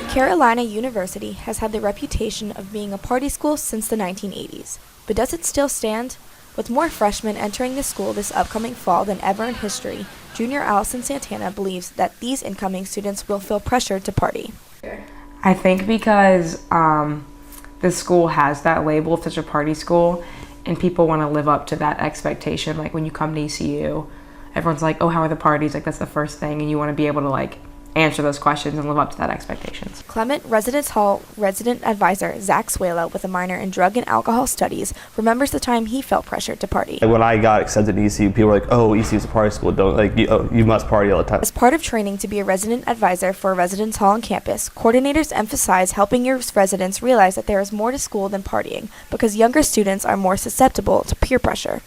Carolina University has had the reputation of being a party school since the 1980s. But does it still stand? With more freshmen entering the school this upcoming fall than ever in history, junior Allison Santana believes that these incoming students will feel pressured to party. I think because the school has that label of such a party school, and people want to live up to that expectation. Like when you come to ECU, everyone's like, oh, how are the parties? Like that's the first thing, and you want to be able to like answer those questions and live up to that expectations. Clement Residence Hall resident advisor Zach Suela, with a minor in drug and alcohol studies, remembers the time he felt pressured to party. When I got accepted to ECU, people were like, "Oh, ECU's a party school. Don't like you must party all the time." As part of training to be a resident advisor for a residence hall on campus, coordinators emphasize helping your residents realize that there is more to school than partying, because younger students are more susceptible to peer pressure.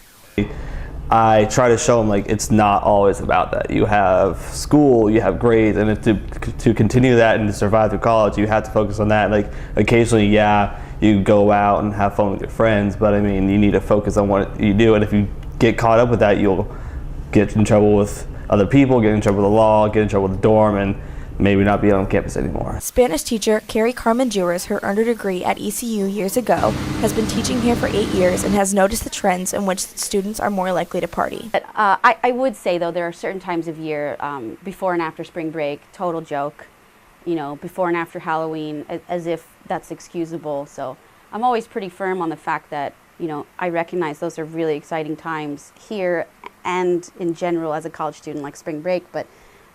I try to show them like it's not always about that. You have school, you have grades, and to continue that and to survive through college, you have to focus on that. Like occasionally, yeah, you go out and have fun with your friends, but I mean, you need to focus on what you do. And if you get caught up with that, you'll get in trouble with other people, get in trouble with the law, get in trouble with the dorm, and maybe not be on campus anymore. Spanish teacher Carrie Carmen Jewers, who earned her degree at ECU years ago, has been teaching here for 8 years and has noticed the trends in which students are more likely to party. I would say, though, there are certain times of year, before and after spring break, total joke, you know, before and after Halloween, as if that's excusable. So I'm always pretty firm on the fact that, you know, I recognize those are really exciting times here and in general as a college student, like spring break, but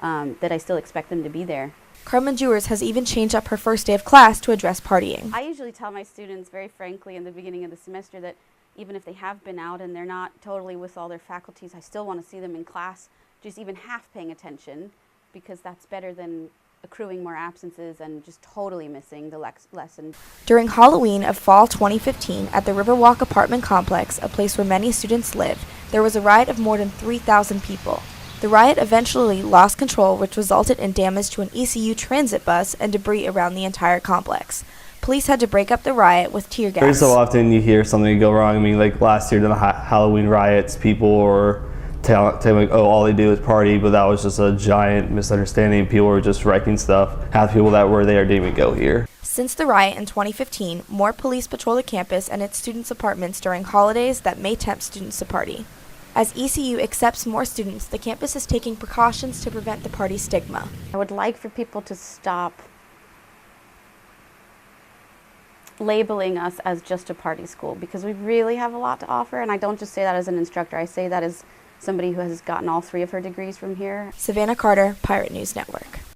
that I still expect them to be there. Carmen Jewers has even changed up her first day of class to address partying. I usually tell my students very frankly in the beginning of the semester that even if they have been out and they're not totally with all their faculties, I still want to see them in class, just even half paying attention, because that's better than accruing more absences and just totally missing the lesson. During Halloween of fall 2015 at the Riverwalk apartment complex, a place where many students live, there was a riot of more than 3,000 people. The riot eventually lost control, which resulted in damage to an ECU transit bus and debris around the entire complex. Police had to break up the riot with tear gas. Every so often you hear something go wrong. I mean, like last year during the Halloween riots, people were telling like, oh, all they do is party, but that was just a giant misunderstanding. People were just wrecking stuff. Half the people that were there didn't even go here. Since the riot in 2015, more police patrol the campus and its students' apartments during holidays that may tempt students to party. As ECU accepts more students, the campus is taking precautions to prevent the party stigma. I would like for people to stop labeling us as just a party school, because we really have a lot to offer, and I don't just say that as an instructor, I say that as somebody who has gotten all 3 of her degrees from here. Savannah Carter, Pirate News Network.